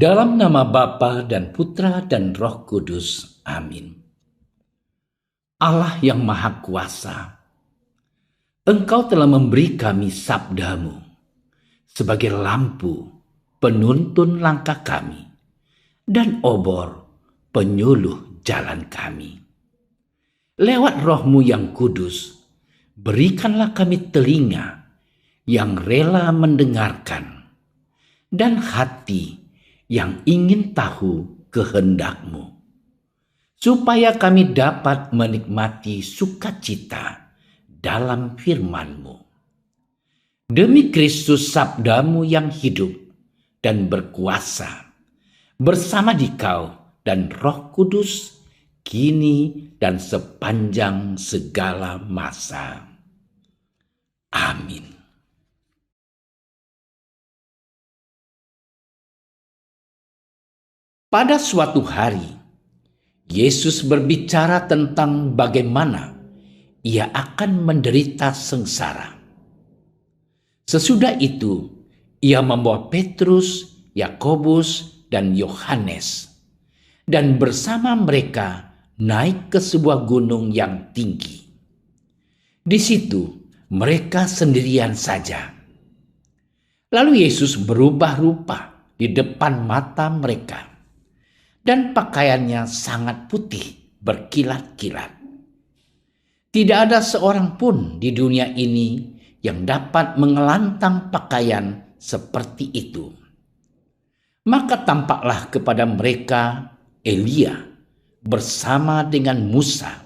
Dalam nama Bapa dan Putra dan Roh Kudus. Amin. Allah yang Maha Kuasa, Engkau telah memberi kami sabdamu sebagai lampu penuntun langkah kami dan obor penyuluh jalan kami. Lewat Roh-Mu yang kudus, berikanlah kami telinga yang rela mendengarkan dan hati yang ingin tahu kehendak-Mu, supaya kami dapat menikmati sukacita dalam firman-Mu. Demi Kristus sabdamu yang hidup dan berkuasa, bersama Dikau dan Roh Kudus, kini dan sepanjang segala masa. Amin. Pada suatu hari, Yesus berbicara tentang bagaimana Ia akan menderita sengsara. Sesudah itu, Ia membawa Petrus, Yakobus, dan Yohanes, dan bersama mereka naik ke sebuah gunung yang tinggi. Di situ, mereka sendirian saja. Lalu Yesus berubah rupa di depan mata mereka, dan pakaiannya sangat putih berkilat-kilat. Tidak ada seorang pun di dunia ini yang dapat mengelantang pakaian seperti itu. Maka tampaklah kepada mereka Elia bersama dengan Musa.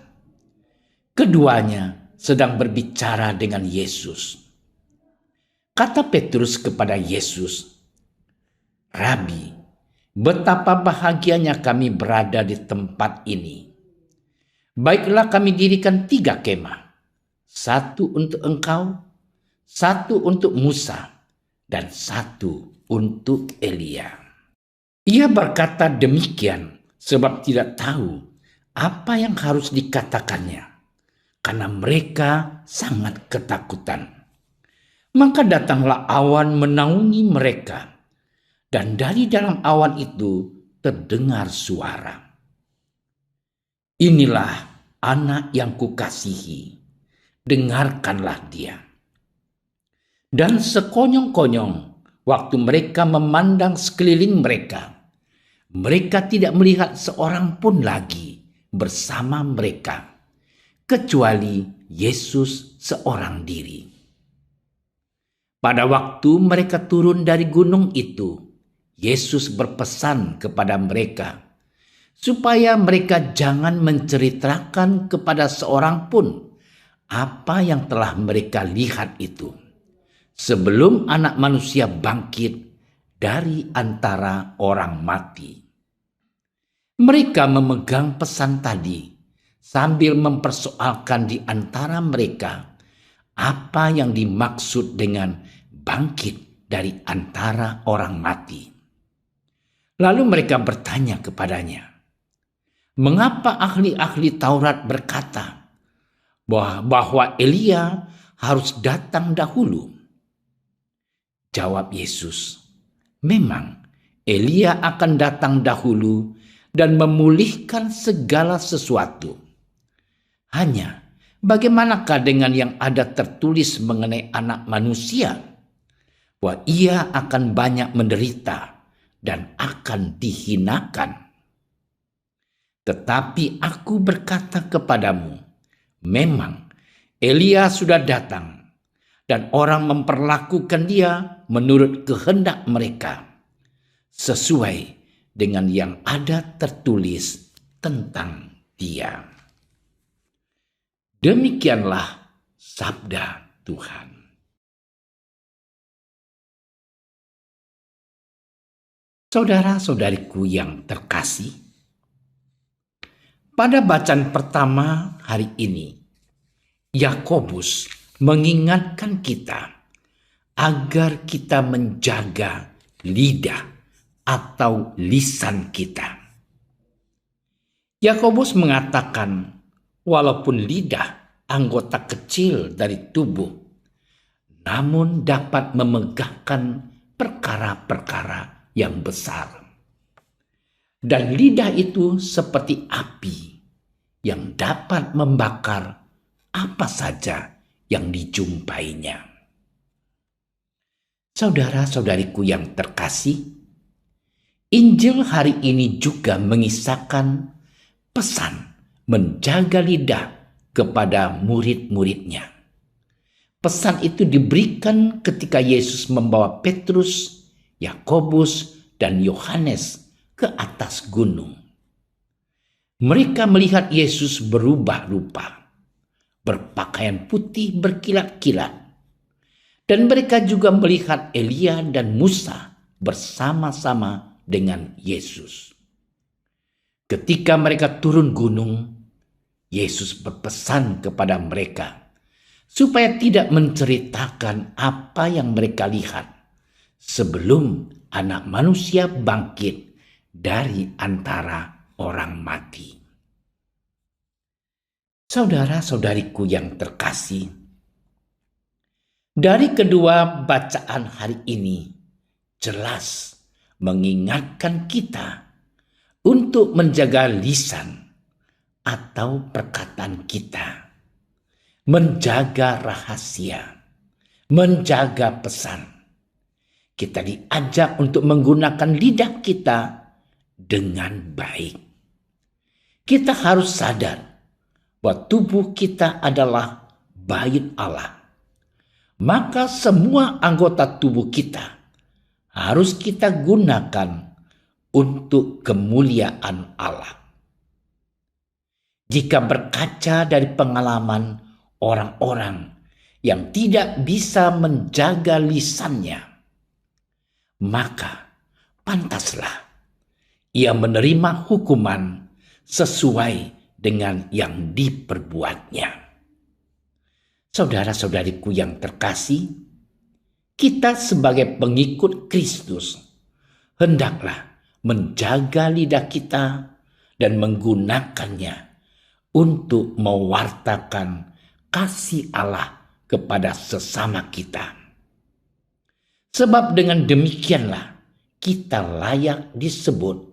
Keduanya sedang berbicara dengan Yesus. Kata Petrus kepada Yesus, "Rabi, betapa bahagianya kami berada di tempat ini. Baiklah kami dirikan 3 kemah, 1 untuk engkau, 1 untuk Musa, dan 1 untuk Elia." Ia berkata demikian sebab tidak tahu apa yang harus dikatakannya, karena mereka sangat ketakutan. Maka datanglah awan menaungi mereka, dan dari dalam awan itu terdengar suara, "Inilah anak yang kukasihi, dengarkanlah dia." Dan sekonyong-konyong waktu mereka memandang sekeliling mereka, mereka tidak melihat seorang pun lagi bersama mereka, kecuali Yesus seorang diri. Pada waktu mereka turun dari gunung itu, Yesus berpesan kepada mereka supaya mereka jangan menceritakan kepada seorang pun apa yang telah mereka lihat itu, sebelum Anak Manusia bangkit dari antara orang mati. Mereka memegang pesan tadi sambil mempersoalkan di antara mereka apa yang dimaksud dengan bangkit dari antara orang mati. Lalu mereka bertanya kepadanya, "Mengapa ahli-ahli Taurat berkata bahwa Elia harus datang dahulu?" Jawab Yesus, "Memang Elia akan datang dahulu dan memulihkan segala sesuatu. Hanya bagaimanakah dengan yang ada tertulis mengenai Anak Manusia? Bahwa ia akan banyak menderita dan akan dihinakan. Tetapi aku berkata kepadamu, memang Elia sudah datang, dan orang memperlakukan dia menurut kehendak mereka, sesuai dengan yang ada tertulis tentang dia." Demikianlah sabda Tuhan. Saudara-saudariku yang terkasih, pada bacaan pertama hari ini, Yakobus mengingatkan kita agar kita menjaga lidah atau lisan kita. Yakobus mengatakan, walaupun lidah anggota kecil dari tubuh, namun dapat memegahkan perkara-perkara yang besar. Dan lidah itu seperti api yang dapat membakar apa saja yang dijumpainya. Saudara-saudariku yang terkasih, Injil hari ini juga mengisahkan pesan menjaga lidah kepada murid-muridnya. Pesan itu diberikan ketika Yesus membawa Petrus, Yakobus, dan Yohanes ke atas gunung. Mereka melihat Yesus berubah rupa, berpakaian putih berkilat-kilat. Dan mereka juga melihat Elia dan Musa bersama-sama dengan Yesus. Ketika mereka turun gunung, Yesus berpesan kepada mereka supaya tidak menceritakan apa yang mereka lihat sebelum Anak Manusia bangkit dari antara orang mati. Saudara-saudariku yang terkasih, dari kedua bacaan hari ini jelas mengingatkan kita untuk menjaga lisan atau perkataan kita, menjaga rahasia, menjaga pesan. Kita diajak untuk menggunakan lidah kita dengan baik. Kita harus sadar bahwa tubuh kita adalah bait Allah. Maka semua anggota tubuh kita harus kita gunakan untuk kemuliaan Allah. Jika berkaca dari pengalaman orang-orang yang tidak bisa menjaga lisannya, maka pantaslah ia menerima hukuman sesuai dengan yang diperbuatnya. Saudara-saudariku yang terkasih, kita sebagai pengikut Kristus hendaklah menjaga lidah kita dan menggunakannya untuk mewartakan kasih Allah kepada sesama kita. Sebab dengan demikianlah kita layak disebut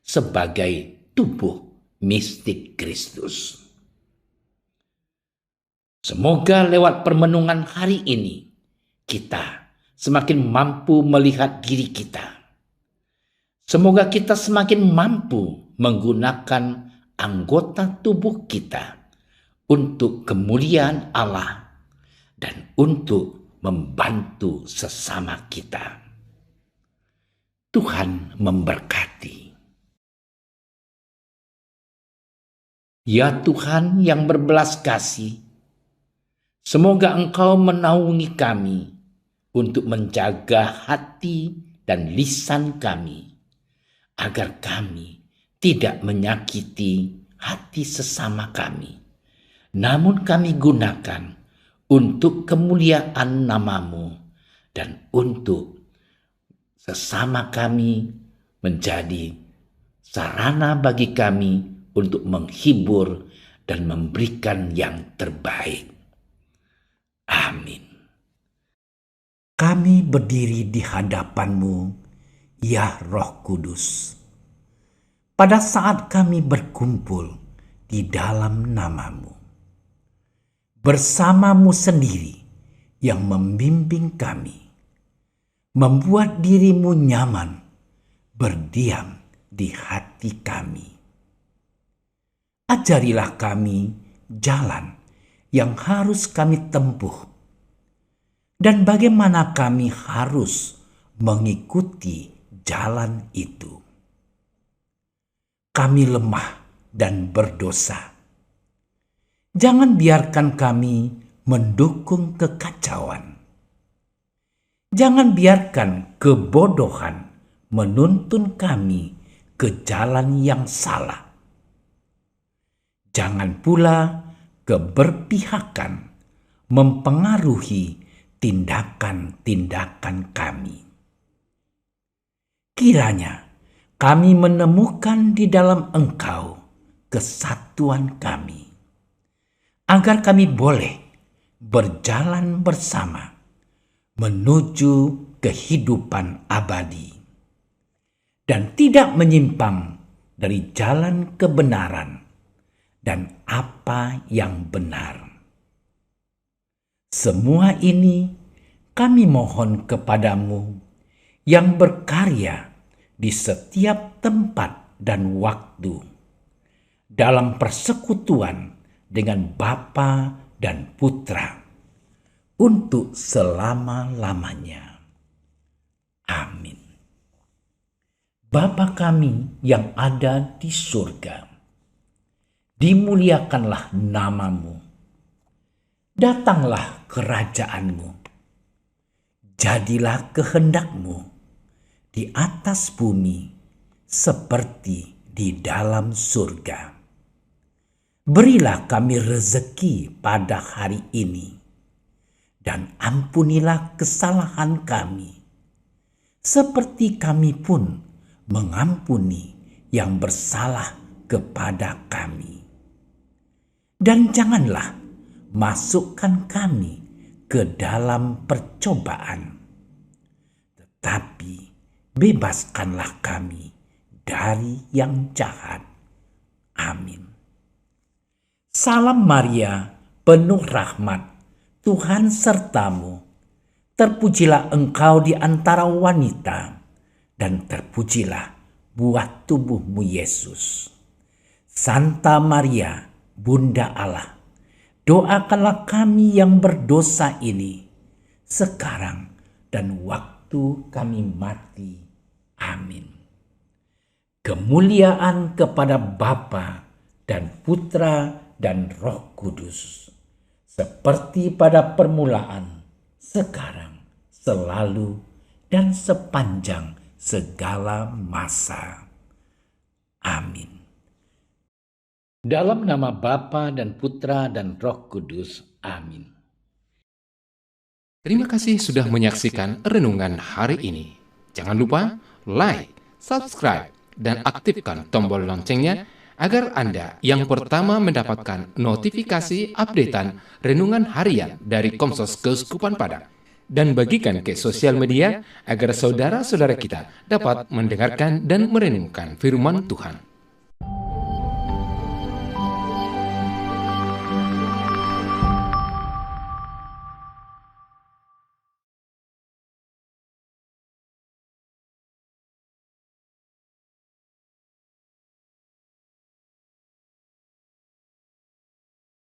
sebagai tubuh mistik Kristus. Semoga lewat permenungan hari ini kita semakin mampu melihat diri kita. Semoga kita semakin mampu menggunakan anggota tubuh kita untuk kemuliaan Allah dan untuk membantu sesama kita. Tuhan memberkati. Ya Tuhan yang berbelas kasih, semoga Engkau menaungi kami untuk menjaga hati dan lisan kami, agar kami tidak menyakiti hati sesama kami, namun kami gunakan untuk kemuliaan nama-Mu dan untuk sesama kami menjadi sarana bagi kami untuk menghibur dan memberikan yang terbaik. Amin. Kami berdiri di hadapan-Mu, ya Roh Kudus, pada saat kami berkumpul di dalam nama-Mu. Bersama-Mu sendiri yang membimbing kami, membuat diri-Mu nyaman berdiam di hati kami. Ajarilah kami jalan yang harus kami tempuh dan bagaimana kami harus mengikuti jalan itu. Kami lemah dan berdosa. Jangan biarkan kami mendukung kekacauan. Jangan biarkan kebodohan menuntun kami ke jalan yang salah. Jangan pula keberpihakan mempengaruhi tindakan-tindakan kami. Kiranya kami menemukan di dalam Engkau kesatuan kami, agar kami boleh berjalan bersama menuju kehidupan abadi dan tidak menyimpang dari jalan kebenaran dan apa yang benar. Semua ini kami mohon kepadamu yang berkarya di setiap tempat dan waktu dalam persekutuan dengan Bapa dan Putra untuk selama-lamanya. Amin. Bapa kami yang ada di surga, dimuliakanlah namamu. Datanglah kerajaanmu. Jadilah kehendakmu di atas bumi seperti di dalam surga. Berilah kami rezeki pada hari ini, dan ampunilah kesalahan kami, seperti kami pun mengampuni yang bersalah kepada kami. Dan janganlah masukkan kami ke dalam percobaan, tetapi bebaskanlah kami dari yang jahat. Amin. Salam Maria, penuh rahmat, Tuhan sertamu. Terpujilah engkau di antara wanita, dan terpujilah buah tubuhmu Yesus. Santa Maria, Bunda Allah, doakanlah kami yang berdosa ini, sekarang dan waktu kami mati. Amin. Kemuliaan kepada Bapa dan Putra dan Roh Kudus, seperti pada permulaan, sekarang, selalu, dan sepanjang segala masa. Amin. Dalam nama Bapa dan Putra dan Roh Kudus. Amin. Terima kasih sudah menyaksikan renungan hari ini. Jangan lupa like, subscribe, dan aktifkan tombol loncengnya agar Anda yang pertama mendapatkan notifikasi updatean renungan harian dari Komsos Keuskupan Padang. Dan bagikan ke sosial media agar saudara-saudara kita dapat mendengarkan dan merenungkan firman Tuhan.